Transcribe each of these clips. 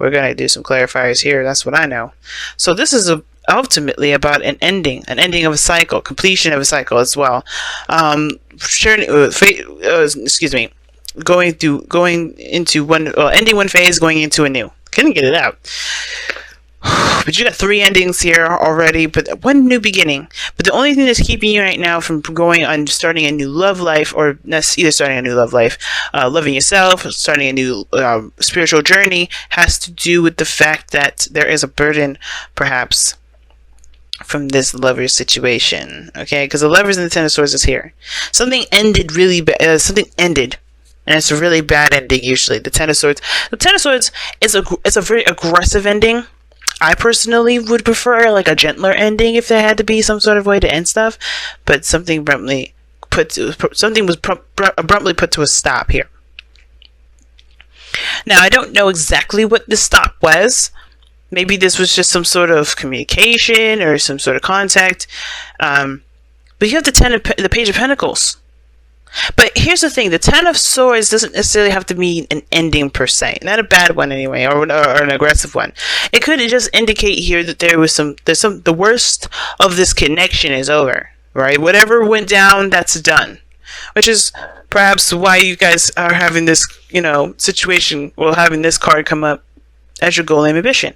we're going to do some clarifiers here. That's what I know. So this is ultimately about an ending of a cycle, completion of a cycle as well. Ending one phase, going into a new. Couldn't get it out. But you got 3 endings here already, but one new beginning. But the only thing that's keeping you right now from going on starting a new love life, or either starting a new love life, loving yourself, starting a new spiritual journey, has to do with the fact that there is a burden, perhaps, from this lover situation. Okay, because the Lovers and the Ten of Swords is here. Something ended really bad. Something ended. And it's a really bad ending usually. The Ten of Swords. The Ten of Swords is a very aggressive ending. I personally would prefer like a gentler ending if there had to be some sort of way to end stuff, but something was abruptly put to a stop here. Now I don't know exactly what the stop was. Maybe this was just some sort of communication or some sort of contact. But you have the Page of Pentacles. But here's the thing, the Ten of Swords doesn't necessarily have to mean an ending per se. Not a bad one anyway, or an aggressive one. It could just indicate here that the worst of this connection is over, right? Whatever went down, that's done. Which is perhaps why you guys are having this, situation, or having this card come up as your goal and ambition.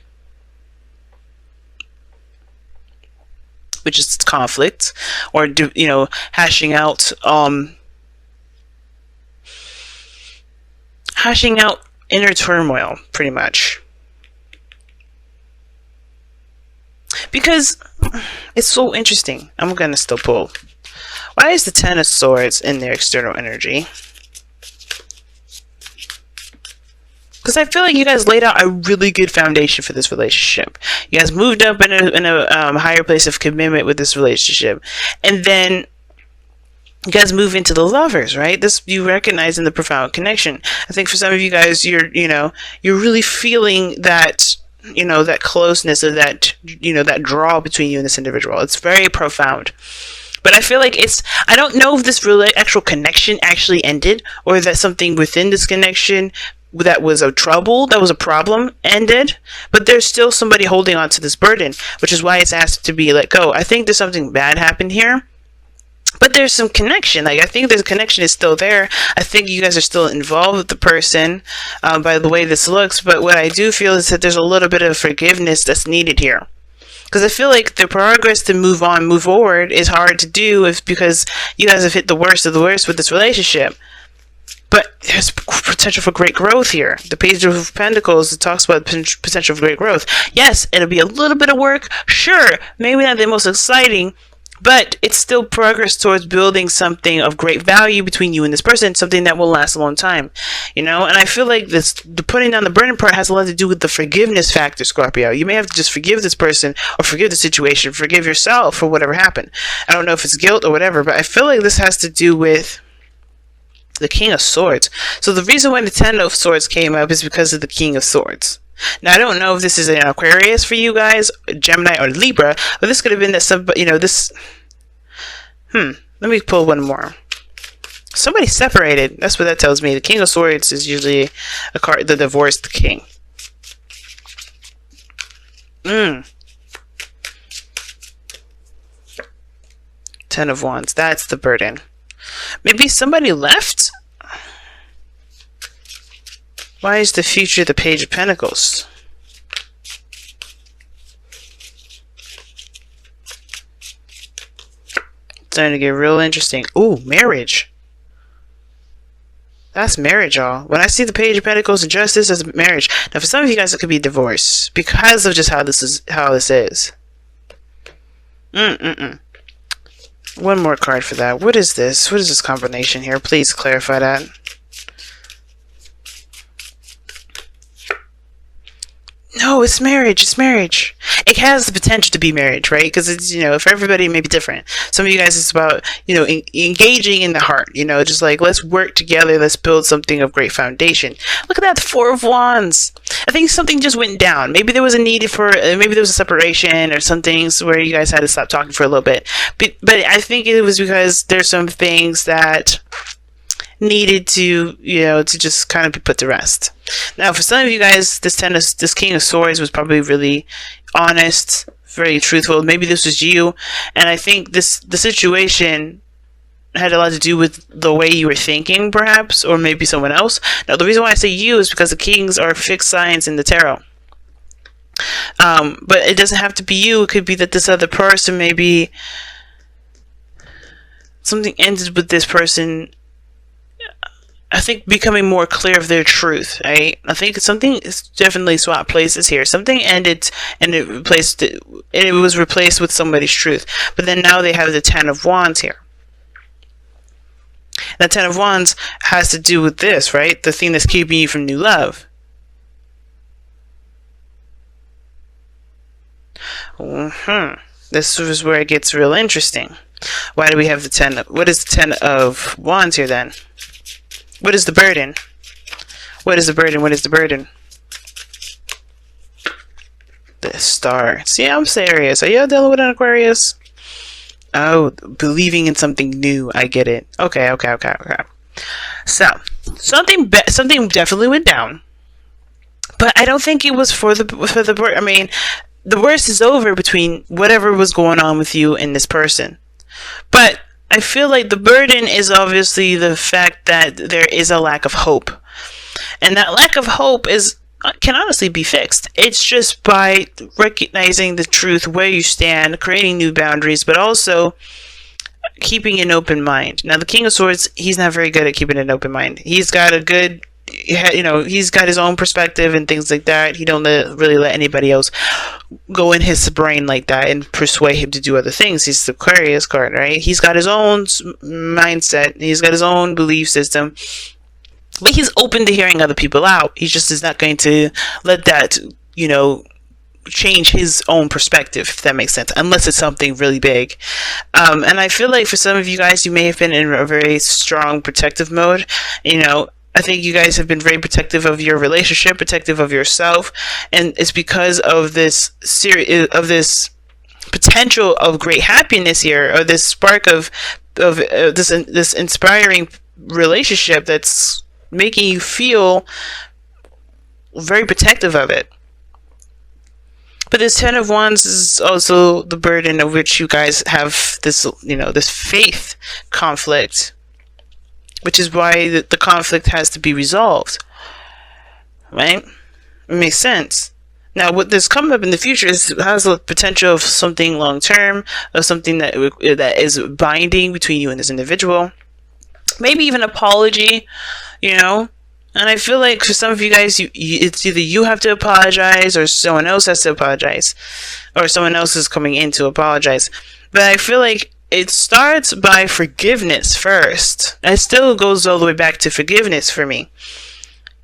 Which is conflict, or hashing out inner turmoil, pretty much. Because it's so interesting. I'm gonna still pull. Why is the Ten of Swords in their external energy? Because I feel like you guys laid out a really good foundation for this relationship. You guys moved up in a higher place of commitment with this relationship, and then you guys move into the Lovers, right? This you recognize in the profound connection. I think for some of you guys, you're really feeling that that closeness, or that that draw between you and this individual. It's very profound. But I feel like I don't know if this actual connection actually ended, or that something within this connection that was a problem ended, but there's still somebody holding on to this burden, which is why it's asked to be let go. I think there's something bad happened here, but there's some connection. Like, I think the connection is still there. I think you guys are still involved with the person, by the way this looks, but what I do feel is that there's a little bit of forgiveness that's needed here. Because I feel like the progress to move forward is hard to do because you guys have hit the worst of the worst with this relationship. But there's potential for great growth here. The Page of Pentacles talks about potential for great growth. Yes, it'll be a little bit of work. Sure, maybe not the most exciting, but it's still progress towards building something of great value between you and this person, something that will last a long time. And I feel like the putting down the burden part has a lot to do with the forgiveness factor, Scorpio. You may have to just forgive this person, or forgive the situation, forgive yourself for whatever happened. I don't know if it's guilt or whatever, but I feel like this has to do with the King of Swords. So the reason why the Ten of Swords came up is because of the King of Swords. Now, I don't know if this is an Aquarius for you guys, Gemini, or Libra, but this could have been that this... Let me pull one more. Somebody separated. That's what that tells me. The King of Swords is usually a card, the divorced king. Ten of Wands. That's the burden. Maybe somebody left? Why is the future the Page of Pentacles? It's starting to get real interesting. Ooh, marriage. That's marriage, y'all. When I see the Page of Pentacles and Justice, that's marriage. Now, for some of you guys, it could be divorce because of just how this is. One more card for that. What is this? What is this combination here? Please clarify that. No, it's marriage. It's marriage. It has the potential to be marriage, right? Because it's, for everybody, it may be different. Some of you guys, it's about, engaging in the heart. Just like, let's work together. Let's build something of great foundation. Look at that, 4 of Wands. I think something just went down. Maybe there was a need maybe there was a separation or some things where you guys had to stop talking for a little bit. But I think it was because there's some things that needed to, to just kind of be put to rest. Now, for some of you guys, this King of Swords was probably really honest, very truthful. Maybe this was you, and I think the situation had a lot to do with the way you were thinking, perhaps, or maybe someone else. Now, the reason why I say you is because the kings are fixed signs in the tarot. But it doesn't have to be you. It could be that this other person, maybe something ended with this person, I think, becoming more clear of their truth, right? I think something is definitely swapped places here. Something ended and it was replaced with somebody's truth. But then now they have the Ten of Wands here. The Ten of Wands has to do with this, right? The thing that's keeping you from new love. This is where it gets real interesting. Why do we have the what is the Ten of Wands here then? What is the burden? What is the burden? What is the burden? The Star. See, I'm serious. Are you dealing with an Aquarius? Oh, believing in something new. I get it. Okay. So, something definitely went down. But I don't think it was for the I mean, the worst is over between whatever was going on with you and this person. But I feel like the burden is obviously the fact that there is a lack of hope. And that lack of hope can honestly be fixed. It's just by recognizing the truth, where you stand, creating new boundaries, but also keeping an open mind. Now, the King of Swords, he's not very good at keeping an open mind. He's got he's got his own perspective and things like that. He don't really let anybody else go in his brain like that and persuade him to do other things. He's the Aquarius card, right? He's got his own mindset. He's got his own belief system. But he's open to hearing other people out. He just is not going to let that, change his own perspective, if that makes sense, unless it's something really big. And I feel like for some of you guys, you may have been in a very strong protective mode. I think you guys have been very protective of your relationship, protective of yourself, and it's because of this potential of great happiness here, or this spark of this inspiring relationship that's making you feel very protective of it. But this Ten of Wands is also the burden of which you guys have this, this faith conflict, which is why the conflict has to be resolved, right? It makes sense. Now, what this coming up in the future has the potential of something long term, of something that is binding between you and this individual. Maybe even apology, And I feel like for some of you guys, it's either you have to apologize or someone else has to apologize, or someone else is coming in to apologize. But I feel like it starts by forgiveness first. It still goes all the way back to forgiveness for me.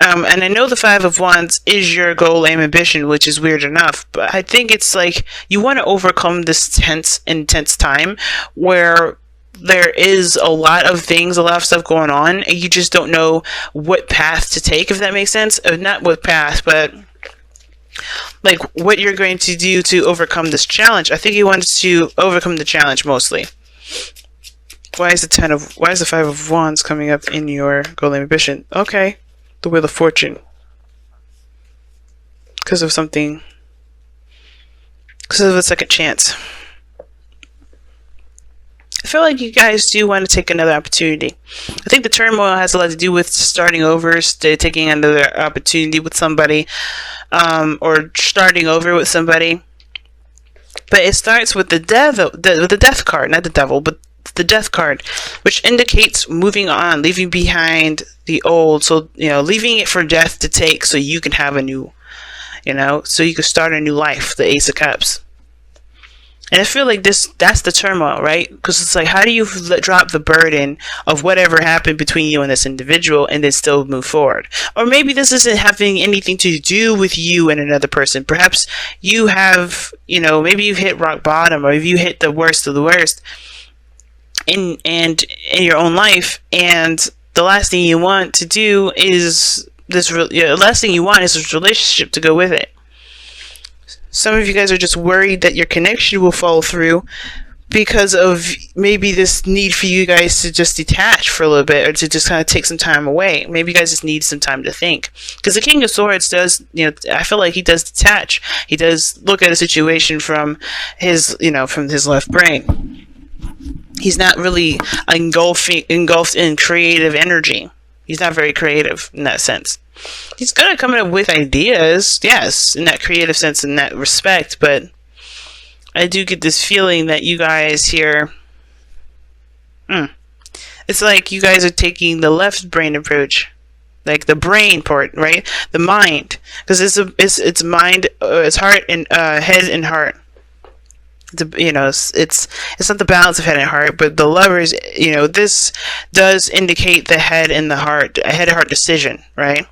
And I know the Five of Wands is your goal and ambition, which is weird enough, but I think it's like you want to overcome this intense time where there is a lot of stuff going on, and you just don't know what path to take, if that makes sense. Not what path, but like what you're going to do to overcome this challenge. I think you want to overcome the challenge mostly. Why is the Five of Wands coming up in your goal and ambition? Okay, the Wheel of Fortune. Because of a second chance. I feel like you guys do want to take another opportunity. I think the turmoil has a lot to do with starting over, taking another opportunity with somebody, or starting over with somebody. But it starts with the death card, not the devil, but the death card, which indicates moving on, leaving behind the old. So, leaving it for death to take so you can have a new, so you can start a new life, the Ace of Cups. And I feel like that's the turmoil, right? Because it's like, how do you drop the burden of whatever happened between you and this individual and then still move forward? Or maybe this isn't having anything to do with you and another person. Perhaps you have, maybe you've hit rock bottom, or if you hit the worst of the worst in your own life, and the last thing you want to do is this relationship to go with it. Some of you guys are just worried that your connection will fall through because of maybe this need for you guys to just detach for a little bit, or to just kind of take some time away. Maybe you guys just need some time to think, because the King of Swords does, I feel like he does detach. He does look at a situation from his, from his left brain. He's not really engulfed in creative energy. He's not very creative in that sense. He's good at coming up with ideas, yes, in that creative sense, in that respect, but I do get this feeling that you guys here, it's like you guys are taking the left brain approach, like the brain part, right? The mind, because it's mind, it's heart and head and heart. It's not the balance of head and heart, but the lovers, this does indicate the head and the heart, a head-heart decision, right?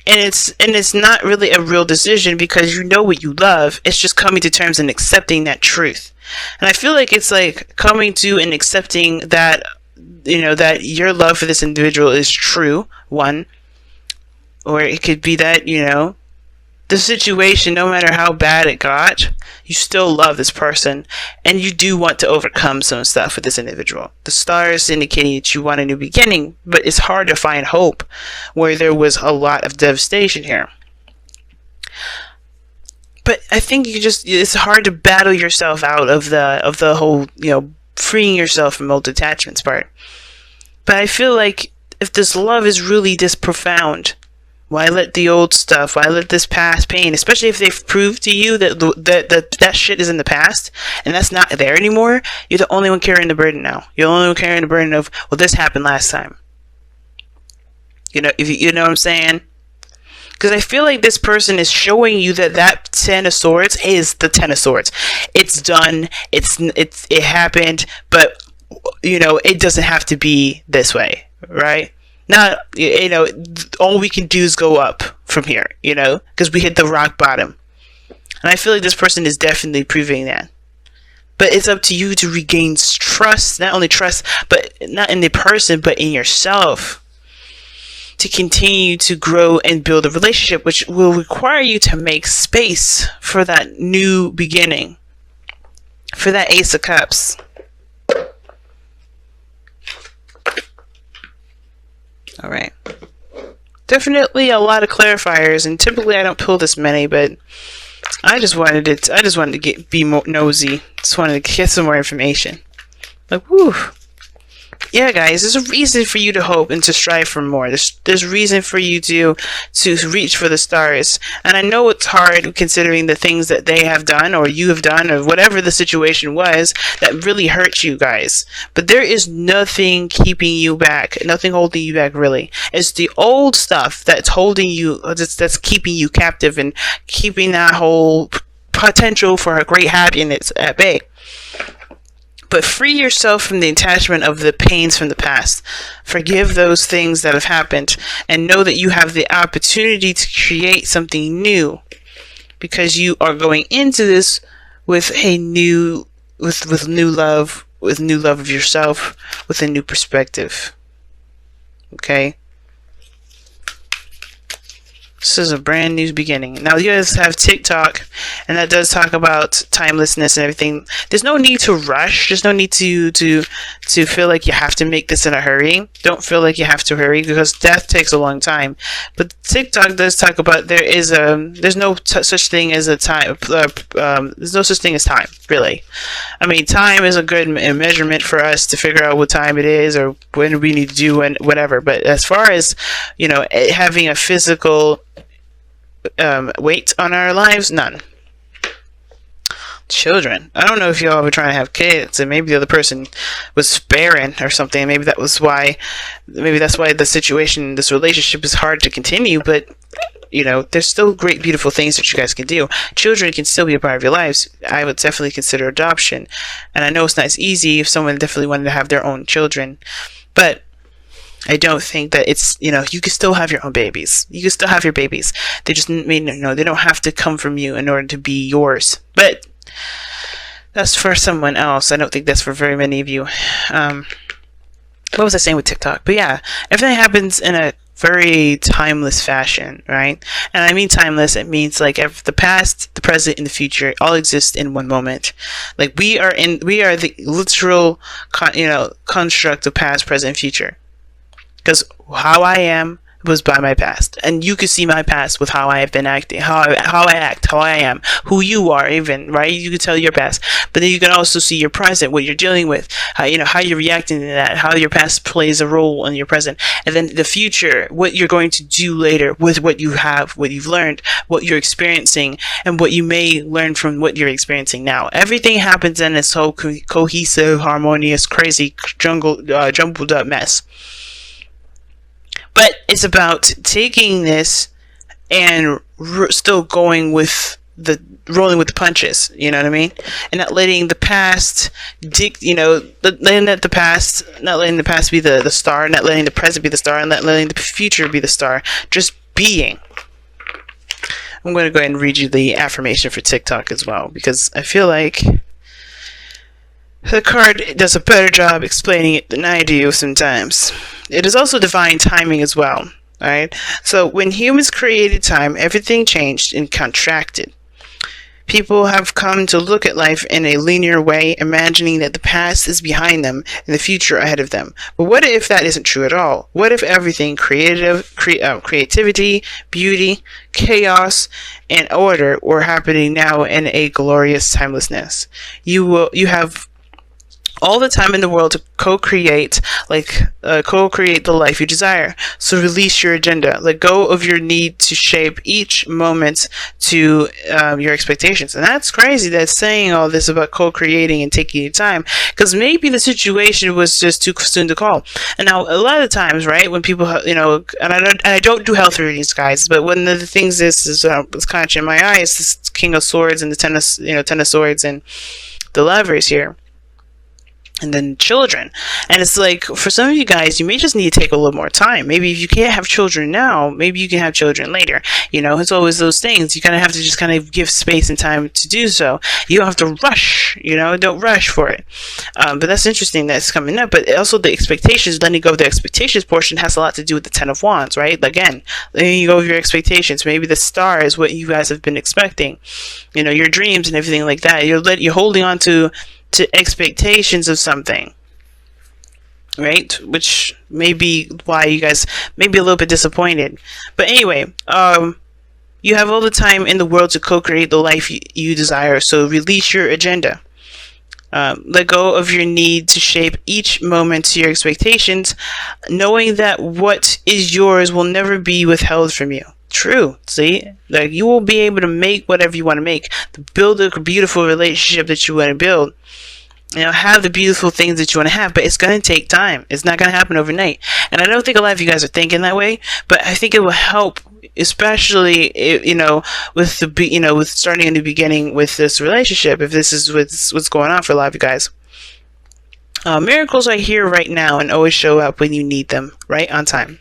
And it's not really a real decision, because you know what you love. It's just coming to terms and accepting that truth. And I feel like it's like coming to and accepting that, that your love for this individual is true, one. Or it could be that, the situation, no matter how bad it got, you still love this person, and you do want to overcome some stuff with this individual. The stars indicating that you want a new beginning, but it's hard to find hope where there was a lot of devastation here. But I think it's hard to battle yourself out of the whole, freeing yourself from old attachments part. But I feel like if this love is really this profound, why let the old stuff, why let this past pain, especially if they've proved to you that shit is in the past and that's not there anymore? You're the only one carrying the burden now. You're the only one carrying the burden of, well, this happened last time. If you know what I'm saying? Because I feel like this person is showing you that Ten of Swords is the Ten of Swords. It's done. It happened, but it doesn't have to be this way, right? Not, all we can do is go up from here, because we hit the rock bottom. And I feel like this person is definitely proving that. But it's up to you to regain trust, not only trust, but not in the person, but in yourself, to continue to grow and build a relationship, which will require you to make space for that new beginning, for that Ace of Cups. All right. Definitely a lot of clarifiers, and typically I don't pull this many, but I just wanted to be more nosy. Just wanted to get some more information. Like, whew. Yeah, guys, there's a reason for you to hope and to strive for more. There's reason for you to reach for the stars. And I know it's hard, considering the things that they have done, or you have done, or whatever the situation was that really hurt you guys. But there is nothing keeping you back, nothing holding you back, really. It's the old stuff that's holding you, that's keeping you captive and keeping that whole potential for a great happiness at bay. But free yourself from the attachment of the pains from the past. Forgive those things that have happened, and know that you have the opportunity to create something new, because you are going into this with new love of yourself, with a new perspective. Okay? This is a brand new beginning. Now, you guys have TikTok, and that does talk about timelessness and everything. There's no need to rush. There's no need to feel like you have to make this in a hurry. Don't feel like you have to hurry, because death takes a long time. But TikTok does talk about there's no such thing as a time. There's no such thing as time, really. I mean, time is a good measurement for us to figure out what time it is, or when we need to do and whatever. But as far as having a physical weight on our lives, none. Children, I don't know if y'all were trying to have kids, and maybe the other person was barren or something. Maybe that's why the situation, this relationship, is hard to continue. But there's still great, beautiful things that you guys can do. Children can still be a part of your lives. I would definitely consider adoption, and I know it's not as easy if someone definitely wanted to have their own children, but I don't think that it's, you can still have your own babies. You can still have your babies. They just, they don't have to come from you in order to be yours. But that's for someone else. I don't think that's for very many of you. what was I saying with TikTok? But yeah, everything happens in a very timeless fashion, right? And I mean timeless, it means like the past, the present, and the future all exist in one moment. Like we are the literal construct of past, present, and future. Because how I am was by my past, and you could see my past with how I have been acting, how I act, how I am, who you are, even, right? You can tell your past, but then you can also see your present, what you're dealing with, how you're reacting to that, how your past plays a role in your present, and then the future, what you're going to do later with what you have, what you've learned, what you're experiencing, and what you may learn from what you're experiencing now. Everything happens in this whole cohesive, harmonious, crazy, jumbled up mess. But it's about taking this and still rolling with the punches. You know what I mean? And not letting the past not letting the past be the star, not letting the present be the star, and not letting the future be the star. Just being. I'm going to go ahead and read you the affirmation for TikTok as well, because I feel like the card does a better job explaining it than I do sometimes. It is also divine timing as well. Alright? So when humans created time, everything changed and contracted. People have come to look at life in a linear way, imagining that the past is behind them and the future ahead of them. But what if that isn't true at all? What if everything creativity, beauty, chaos, and order were happening now in a glorious timelessness? You have all the time in the world to co-create the life you desire. So release your agenda. Let go of your need to shape each moment to your expectations. And that's crazy that's saying all this about co-creating and taking your time, because maybe the situation was just too soon to call. And now a lot of times, right, when people, and I don't do health readings, guys, but one of the things is catching my eye is this King of Swords and the Ten of Swords and the Lovers here. And then children. And it's like, for some of you guys, you may just need to take a little more time. Maybe if you can't have children now, maybe you can have children later. It's always those things. You kind of have to just kind of give space and time to do so. You don't have to rush, don't rush for it. But that's interesting that's coming up. But also the expectations, letting go of the expectations portion has a lot to do with the Ten of Wands, right? Again, letting go of your expectations. Maybe the star is what you guys have been expecting. Your dreams and everything like that. You're holding on to expectations of something, right? Which may be why you guys may be a little bit disappointed. But anyway, you have all the time in the world to co-create the life you desire. So release your agenda. Let go of your need to shape each moment to your expectations, knowing that what is yours will never be withheld from you. True. See, like you will be able to make whatever you want to make, to build a beautiful relationship that you want to build, have the beautiful things that you want to have, but it's going to take time. It's not going to happen overnight. And I don't think a lot of you guys are thinking that way, but I think it will help, especially with starting in the beginning with this relationship, if this is what's going on for a lot of you guys. Miracles are here right now and always show up when you need them, right on time.